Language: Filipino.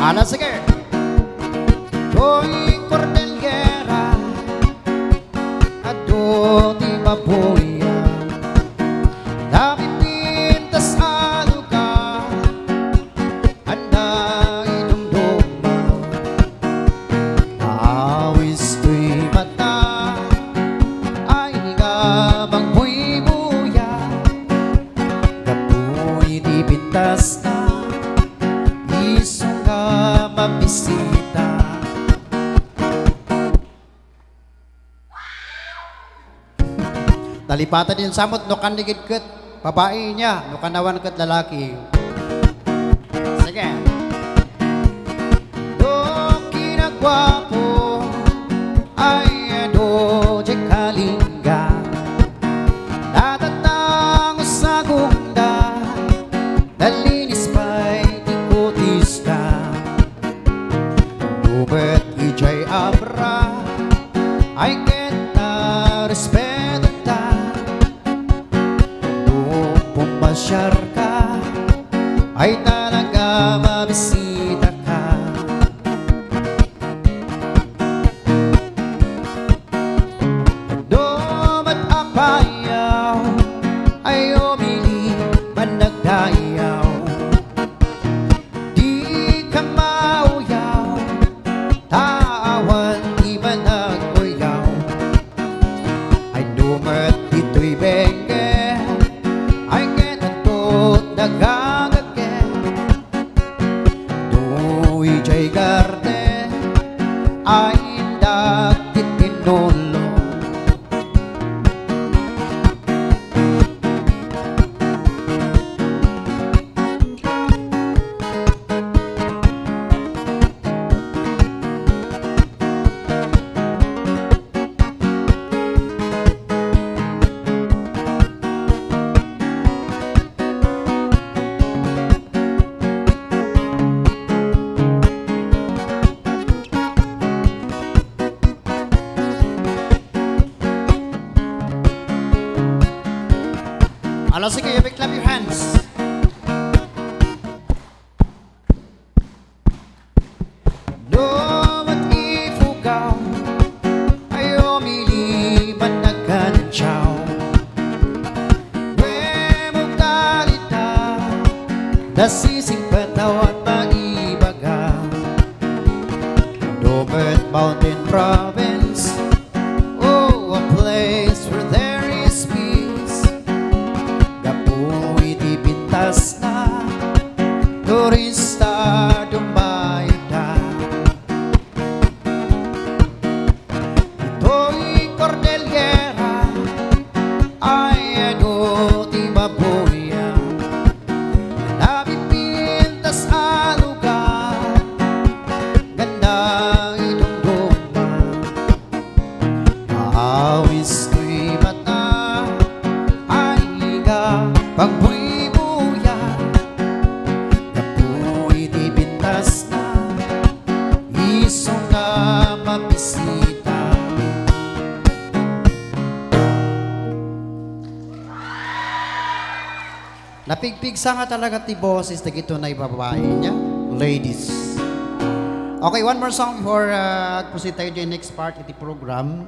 Ala, sige. To'y Cordillera at do'y babuya, dami pintas sa lugar, anda idumduma, awis to'y mata, ay gabang buy-buya, kapo'y di pintas na, isong ka mabisita. Talipatan din samot, no kandigid kat babae niya, no kanawan kat lalaki. Sige. Do kinagwapo ay do di kalingga, datatang sa gunda, dalinis pa'y ikutis ka. Ubet ijay abra ay kita respeto pumasyar ka, ay talaga mabisita ka. Domat apayaw, ay umili man nagdayaw, di ka mauyaw, tawan di ba nagkuyaw, ay dumat ito'y bengge, nagagagay, do'y jay garde, ay dagtit tinulo. Hello, sige, you may clap your hands. Domat ifugaw, ay umili man nagkanadyaw, wemo kalita, nasising pataw at maibaga. Domat Mountain Province, oh, a place where there is peace. Kapo'y di pintas na, turista dumayda. Ito'y Cordillera, ay ano di babuya, dami pintas sa lugar, ganda idumduma, awis ko'y mata, pag buy-buya, kapo'y di pintas na, isong na mabisita. Napigpigsa nga talaga ti boses na gito na ibabae niya, ladies. Okay, one more song before proceed tayo to the next part of the program.